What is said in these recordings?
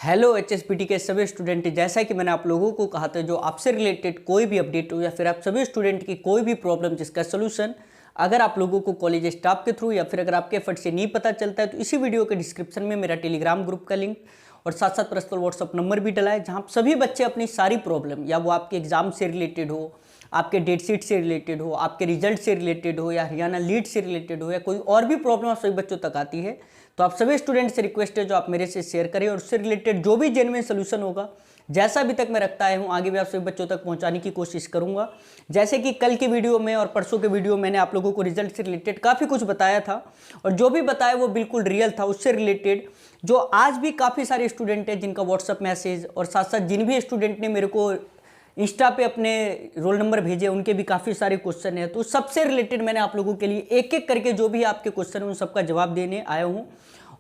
Hello एचएसपीटी के सभी student, जैसा कि मैंने आप लोगों को कहा था, जो आपसे रिलेटेड कोई भी अपडेट हो या फिर आप सभी स्टूडेंट की कोई भी प्रॉब्लम जिसका सोल्यूशन अगर आप लोगों को कॉलेज स्टाफ के थ्रू या फिर अगर आपके एफर्ट से नहीं पता चलता है तो इसी वीडियो के डिस्क्रिप्शन में मेरा टेलीग्राम ग्रुप का लिंक और साथ साथ पर्सनल व्हाट्सअप नंबर भी डला है, जहाँ सभी बच्चे अपनी सारी प्रॉब्लम, या वो आपके एग्जाम से रिलेटेड हो, आपके डेट शीट से रिलेटेड हो, आपके रिजल्ट से रिलेटेड हो, या हरियाणा लीड से रिलेटेड हो, या कोई और भी प्रॉब्लम आप सभी बच्चों तक आती है, तो आप सभी स्टूडेंट से रिक्वेस्ट है जो आप मेरे से शेयर करें और उससे रिलेटेड जो भी जेन्युइन सोल्यूशन होगा, जैसा अभी तक मैं रखता आया हूँ, आगे भी आप सभी बच्चों तक पहुंचाने की कोशिश करूंगा। जैसे कि कल की वीडियो में और परसों के वीडियो मैंने आप लोगों को रिजल्ट से रिलेटेड काफ़ी कुछ बताया था, और जो भी बताया वो बिल्कुल रियल था। उससे रिलेटेड जो आज भी काफ़ी सारे स्टूडेंट हैं जिनका व्हाट्सअप मैसेज, और साथ साथ जिन भी स्टूडेंट ने मेरे को इंस्टा पे अपने रोल नंबर भेजे, उनके भी काफ़ी सारे क्वेश्चन हैं, तो सबसे रिलेटेड मैंने आप लोगों के लिए एक एक करके जो भी आपके क्वेश्चन हैं उन सबका जवाब देने आया हूँ।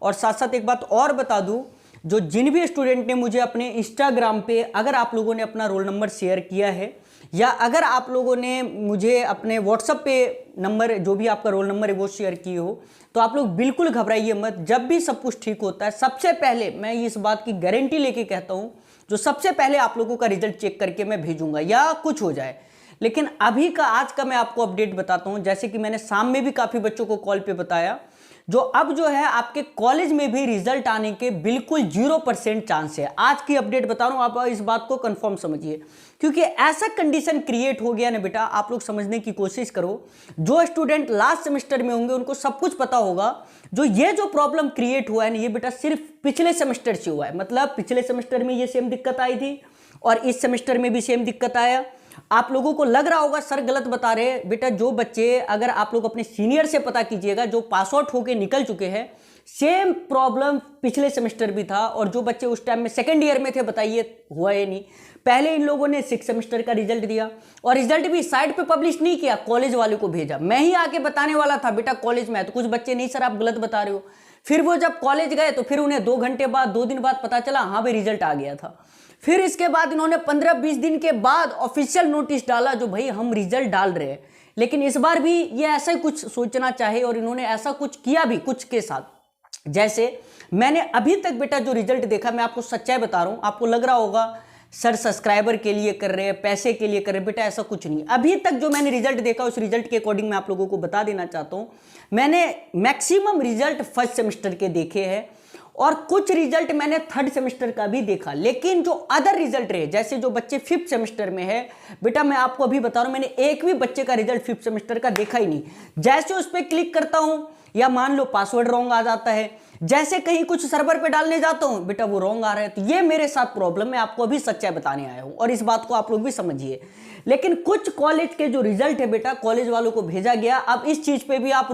और साथ साथ एक बात और बता दूं, जो जिन भी स्टूडेंट ने मुझे अपने इंस्टाग्राम पे अगर आप लोगों ने अपना रोल नंबर शेयर किया है, या अगर आप लोगों ने मुझे अपने व्हाट्सएप पे नंबर, जो भी आपका रोल नंबर है वो शेयर किए हो, तो आप लोग बिल्कुल घबराइए मत। जब भी सब कुछ ठीक होता है, सबसे पहले मैं इस बात की गारंटी लेके कहता हूँ, जो सबसे पहले आप लोगों का रिजल्ट चेक करके मैं भेजूंगा, या कुछ हो जाए। लेकिन अभी का आज का मैं आपको अपडेट बताता हूँ, जैसे कि मैंने शाम में भी काफ़ी बच्चों को कॉल पे बताया, जो अब जो है आपके कॉलेज में भी रिजल्ट आने के बिल्कुल 0% चांस है। आज की अपडेट बता रहा हूं, आप इस बात को कंफर्म समझिए, क्योंकि ऐसा कंडीशन क्रिएट हो गया ना बेटा। आप लोग समझने की कोशिश करो, जो स्टूडेंट लास्ट सेमेस्टर में होंगे उनको सब कुछ पता होगा, जो प्रॉब्लम क्रिएट हुआ है ना, ये बेटा सिर्फ पिछले सेमेस्टर से हुआ है। मतलब पिछले सेमेस्टर में ये सेम दिक्कत आई थी और इस सेमेस्टर में भी सेम दिक्कत आया। आप लोगों को लग रहा होगा सर गलत बता रहे हैं, बेटा जो बच्चे, अगर आप लोग अपने सीनियर से पता कीजिएगा जो पास आउट होके निकल चुके हैं, सेम प्रॉब्लम पिछले सेमेस्टर भी था। और जो बच्चे उस टाइम में सेकंड ईयर में थे, बताइए हुआ है नहीं। पहले इन लोगों ने 6 सेमेस्टर का रिजल्ट दिया और रिजल्ट भी साइट पे पब्लिश नहीं किया, कॉलेज वाले को भेजा। मैं ही आके बताने वाला था बेटा कॉलेज में है, तो कुछ बच्चे नहीं सर आप गलत बता रहे हो। फिर वो जब कॉलेज गए तो फिर उन्हें 2 घंटे बाद, 2 दिन बाद पता चला हाँ भाई रिजल्ट आ गया था। फिर इसके बाद इन्होंने 15-20 दिन के बाद ऑफिशियल नोटिस डाला, जो भाई हम रिजल्ट डाल रहे हैं। लेकिन इस बार भी ये ऐसा ही कुछ सोचना चाहे, और इन्होंने ऐसा कुछ किया भी कुछ के साथ। जैसे मैंने अभी तक बेटा जो रिजल्ट देखा, मैं आपको सच्चाई बता रहा हूं, आपको लग रहा होगा सर सब्सक्राइबर के लिए कर रहे हैं, पैसे के लिए कर रहे हैं, बेटा ऐसा कुछ नहीं। अभी तक जो मैंने रिजल्ट देखा उस रिजल्ट के अकॉर्डिंग मैं आप लोगों को बता देना चाहता हूं। मैंने मैक्सिमम रिजल्ट फर्स्ट सेमेस्टर के देखे हैं और कुछ रिजल्ट मैंने थर्ड सेमेस्टर का भी देखा। लेकिन जो अदर रिजल्ट रहे, जैसे जो बच्चे 5th सेमेस्टर में है, बेटा मैं आपको अभी बता रहा हूं, मैंने एक भी बच्चे का रिजल्ट 5th सेमेस्टर का देखा ही नहीं। जैसे उस पर क्लिक करता हूं, या मान लो पासवर्ड रॉन्ग आ जाता है, जैसे कहीं कुछ सर्वर पे डालने जाता हूं, बेटा वो रॉन्ग आ रहा है। तो ये मेरे साथ प्रॉब्लम, मैं आपको अभी सच्चाई बताने आया हूं, और इस बात को आप लोग भी समझिए। लेकिन कुछ कॉलेज के जो रिजल्ट है बेटा, कॉलेज वालों को भेजा गया। अब इस चीज पे भी आप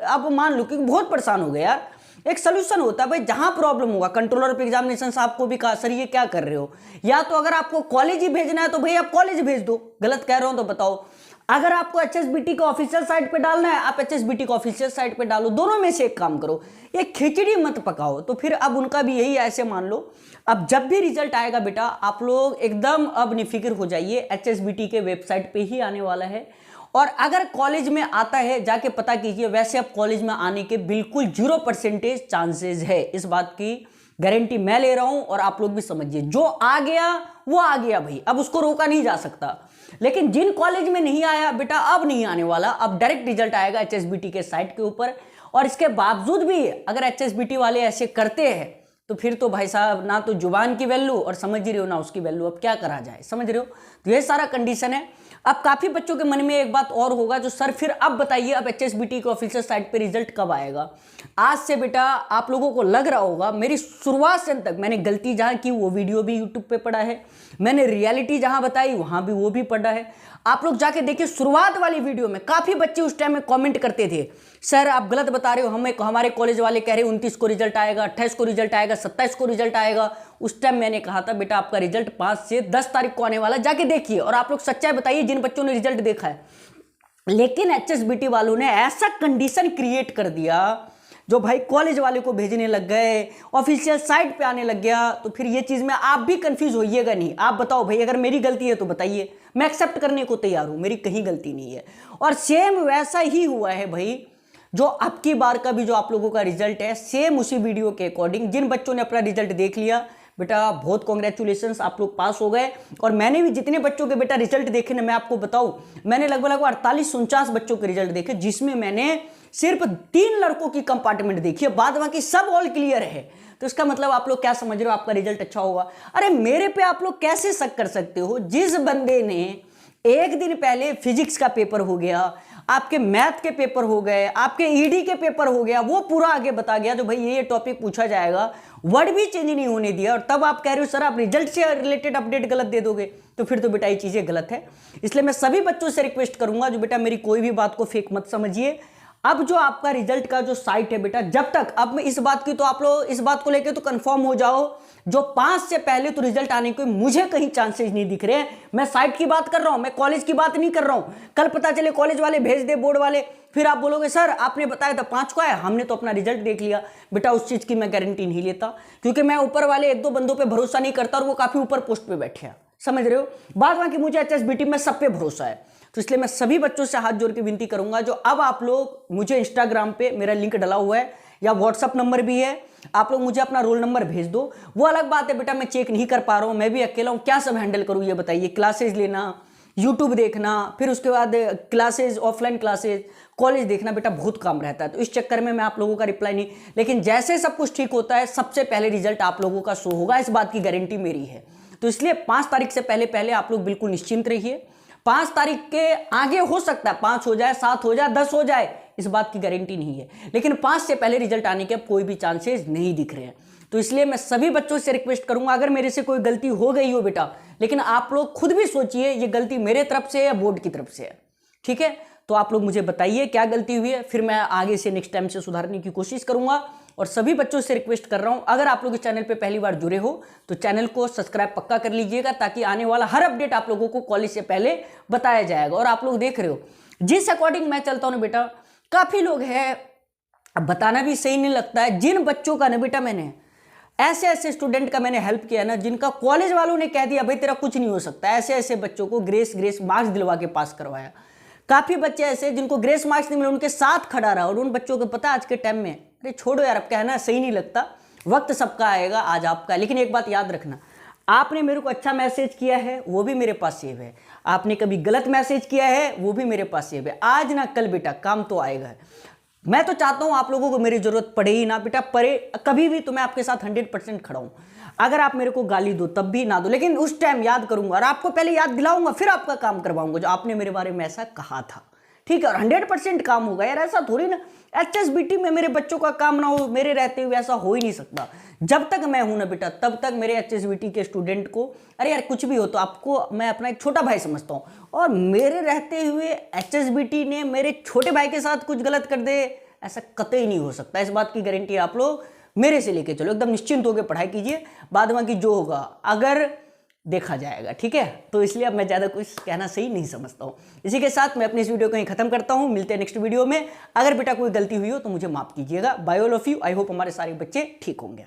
अब मान लो कि बहुत परेशान हो गए यार। एक सोल्यूशन होता है भाई, जहां प्रॉब्लम होगा। कंट्रोलर ऑफ एग्जामिनेशन साहब को भी कहा सर ये क्या कर रहे हो, या तो अगर आपको कॉलेज ही भेजना है तो भाई आप कॉलेज भेज दो, गलत कह रहा हूं तो बताओ। अगर आपको एचएसबीटी को ऑफिशियल साइट पे डालना है, आप एचएसबीटी को ऑफिशियल साइट पे डालो, दोनों में से एक काम करो, ये खिचड़ी मत पकाओ। तो फिर अब उनका भी यही, ऐसे मान लो अब जब भी रिजल्ट आएगा बेटा, आप लोग एकदम अब निफिक्र हो जाइए, एचएसबीटी के वेबसाइट पे ही आने वाला है। और अगर कॉलेज में आता है जाके पता कीजिए, वैसे अब कॉलेज में आने के बिल्कुल 0% चांसेस है। इस बात की गारंटी मैं ले रहा हूं, और आप लोग भी समझिए, जो आ गया वो आ गया भाई, अब उसको रोका नहीं जा सकता। लेकिन जिन कॉलेज में नहीं आया बेटा, अब नहीं आने वाला, अब डायरेक्ट रिजल्ट आएगा एचएसबीटी के साइट के ऊपर। और इसके बावजूद भी अगर एचएसबीटी वाले ऐसे करते हैं, तो फिर तो भाई साहब ना तो जुबान की वैल्यू, और समझ रहे हो ना उसकी वैल्यू, अब क्या करा जाए, समझ रहे हो। तो ये सारा कंडीशन है। अब काफी बच्चों के मन में एक बात और होगा, जो सर फिर अब बताइए, अब एचएसबीटी के ऑफिशियल साइट पे रिजल्ट कब आएगा। आज से बेटा आप लोगों को लग रहा होगा, मेरी शुरुआत से अंत तक मैंने गलती जहां की वो वीडियो भी यूट्यूब पे पड़ा है, मैंने रियलिटी जहां बताई वहां भी वो भी पड़ा है। आप लोग जाके देखिए, शुरुआत वाली वीडियो में काफी बच्चे उस टाइम में कमेंट करते थे, सर आप गलत बता रहे हो, हमारे कॉलेज वाले कह रहे हैं 29 को रिजल्ट आएगा, 28 को रिजल्ट आएगा, 27 को रिजल्ट आएगा। उस टाइम मैंने कहा था बेटा आपका रिजल्ट 5 से 10 तारीख को आने वाला, जाके देखिए। और आप लोग सच्चाई बताइए जिन बच्चों ने रिजल्ट देखा है। लेकिन एचएसबीटी वालों ने ऐसा कंडीशन क्रिएट कर दिया, जो भाई कॉलेज वाले को भेजने लग गए, ऑफिशियल साइट पे आने लग गया। तो फिर ये चीज में आप भी कंफ्यूज होइएगा नहीं। आप बताओ भाई, अगर मेरी गलती है तो बताइए, मैं एक्सेप्ट करने को तैयार हूं, मेरी कहीं गलती नहीं है। और सेम वैसा ही हुआ है भाई, जो अब की बार का भी जो आप लोगों का रिजल्ट है सेम उसी वीडियो के अकॉर्डिंग, जिन बच्चों ने अपना रिजल्ट देख लिया बेटा बहुत कॉन्ग्रेचुलेशंस, आप लोग पास हो गए। और मैंने भी जितने बच्चों के बेटा रिजल्ट देखे ना, मैं आपको बताऊं, मैंने लगभग 48-49 बच्चों के रिजल्ट देखे, जिसमें मैंने सिर्फ 3 लड़कों की कंपार्टमेंट देखी है, बाद बाकी सब ऑल क्लियर है। तो इसका मतलब आप लोग क्या समझ रहे हो, आपका रिजल्ट अच्छा होगा। अरे मेरे पे आप लोग कैसे शक कर सकते हो, जिस बंदे ने एक दिन पहले फिजिक्स का पेपर हो गया, आपके मैथ के पेपर हो गए, आपके ईडी के पेपर हो गया, वो पूरा आगे बता गया जो भाई ये टॉपिक पूछा जाएगा, वर्ड भी चेंज नहीं होने दिया, और तब आप कह रहे हो सर आप रिजल्ट से रिलेटेड अपडेट गलत दे दोगे, तो फिर तो बेटा ये चीजें गलत है। इसलिए मैं सभी बच्चों से रिक्वेस्ट करूंगा जो बेटा मेरी कोई भी बात को फेक मत समझिए। अब जो आपका रिजल्ट का जो साइट है बेटा, जब तक अब मैं इस बात की तो आप लोग इस बात को लेकर तो कंफर्म हो जाओ, जो 5 से पहले तो रिजल्ट आने के मुझे कहीं चांसेस नहीं दिख रहे हैं। मैं साइट की बात कर रहा हूं, मैं कॉलेज की बात नहीं कर रहा हूं। कल पता चले कॉलेज वाले भेज दे, बोर्ड वाले, फिर आप बोलोगे सर आपने बताया था 5 को है, हमने तो अपना रिजल्ट देख लिया। बेटा उस चीज की मैं गारंटी नहीं लेता, क्योंकि मैं ऊपर वाले 1-2 बंदों पर भरोसा नहीं करता, और वो काफी ऊपर पोस्ट पे बैठे हैं, समझ रहे हो। बाद बाकी मुझे HSBT में सब पे भरोसा है। तो इसलिए मैं सभी बच्चों से हाथ जोड़ के विनती करूंगा, जो अब आप लोग मुझे इंस्टाग्राम पे मेरा लिंक डला हुआ है या व्हाट्सअप नंबर भी है, आप लोग मुझे अपना रोल नंबर भेज दो। वो अलग बात है बेटा, मैं चेक नहीं कर पा रहा हूं, मैं भी अकेला हूं, क्या सब हैंडल करूं ये बताइए। क्लासेज लेना, यूट्यूब देखना, फिर उसके बाद क्लासेज, ऑफलाइन क्लासेज, कॉलेज देखना, बेटा बहुत काम रहता है। तो इस चक्कर में मैं आप लोगों का रिप्लाई नहीं, लेकिन जैसे सब कुछ ठीक होता है सबसे पहले रिजल्ट आप लोगों का शो होगा, इस बात की गारंटी मेरी है। तो इसलिए 5 तारीख से पहले पहले आप लोग बिल्कुल निश्चिंत रहिए। 5 तारीख के आगे हो सकता है 5 हो जाए, 7 हो जाए, 10 हो जाए, इस बात की गारंटी नहीं है, लेकिन 5 से पहले रिजल्ट आने के अब कोई भी चांसेस नहीं दिख रहे हैं। तो इसलिए मैं सभी बच्चों से रिक्वेस्ट करूंगा, अगर मेरे से कोई गलती हो गई हो बेटा, लेकिन आप लोग खुद भी सोचिए ये गलती मेरे तरफ से है या बोर्ड की तरफ से है, ठीक है। तो आप लोग मुझे बताइए क्या गलती हुई है, फिर मैं आगे से नेक्स्ट टाइम से सुधारने की कोशिश करूंगा। और सभी बच्चों से रिक्वेस्ट कर रहा हूं, अगर आप लोग इस चैनल पे पहली बार जुड़े हो तो चैनल को सब्सक्राइब पक्का कर लीजिएगा, ताकि आने वाला हर अपडेट आप लोगों को कॉलेज से पहले बताया जाएगा। और आप लोग देख रहे हो जिस अकॉर्डिंग मैं चलता हूं ना बेटा, काफी लोग हैं, अब बताना भी सही नहीं लगता है, जिन बच्चों का ना बेटा मैंने ऐसे ऐसे स्टूडेंट का मैंने हेल्प किया ना, जिनका कॉलेज वालों ने कह दिया भाई तेरा कुछ नहीं हो सकता, ऐसे ऐसे बच्चों को ग्रेस मार्क्स दिलवा के पास करवाया। काफी बच्चे ऐसे जिनको ग्रेस मार्क्स नहीं मिले, उनके साथ खड़ा रहा, और उन बच्चों को पता आज के टाइम में, अरे छोड़ो यार अब कहना सही नहीं लगता, वक्त सबका आएगा, आज आपका। लेकिन एक बात याद रखना, आपने मेरे को अच्छा मैसेज किया है वो भी मेरे पास सेव है, आपने कभी गलत मैसेज किया है वो भी मेरे पास सेव है, आज ना कल बेटा काम तो आएगा। मैं तो चाहता हूं आप लोगों को मेरी जरूरत पड़े ही ना बेटा, पड़े कभी भी तो मैं आपके साथ 100% खड़ा हूं। अगर आप मेरे को गाली दो तब भी ना दो, लेकिन उस टाइम याद करूंगा और आपको पहले याद दिलाऊंगा, फिर आपका काम करवाऊंगा जो आपने मेरे बारे में ऐसा कहा था, ठीक है। और 100% काम होगा यार, ऐसा थोड़ी ना HSBT में मेरे बच्चों का काम ना हो, मेरे रहते हुए ऐसा हो ही नहीं सकता। जब तक मैं हूं ना बेटा तब तक मेरे HSBT के स्टूडेंट को, अरे यार कुछ भी हो तो आपको मैं अपना एक छोटा भाई समझता हूं, और मेरे रहते हुए HSBT ने मेरे छोटे भाई के साथ कुछ गलत कर दे, ऐसा कतई नहीं हो सकता। इस बात की गारंटी आप लोग मेरे से लेके चलो, एकदम निश्चिंत होकर पढ़ाई कीजिए, बाद में की जो होगा अगर देखा जाएगा, ठीक है। तो इसलिए अब मैं ज़्यादा कुछ कहना सही नहीं समझता हूँ। इसी के साथ मैं अपनी इस वीडियो को यहीं खत्म करता हूँ, मिलते हैं नेक्स्ट वीडियो में। अगर बेटा कोई गलती हुई हो तो मुझे माफ कीजिएगा। Bye all of you, I hope हमारे सारे बच्चे ठीक होंगे।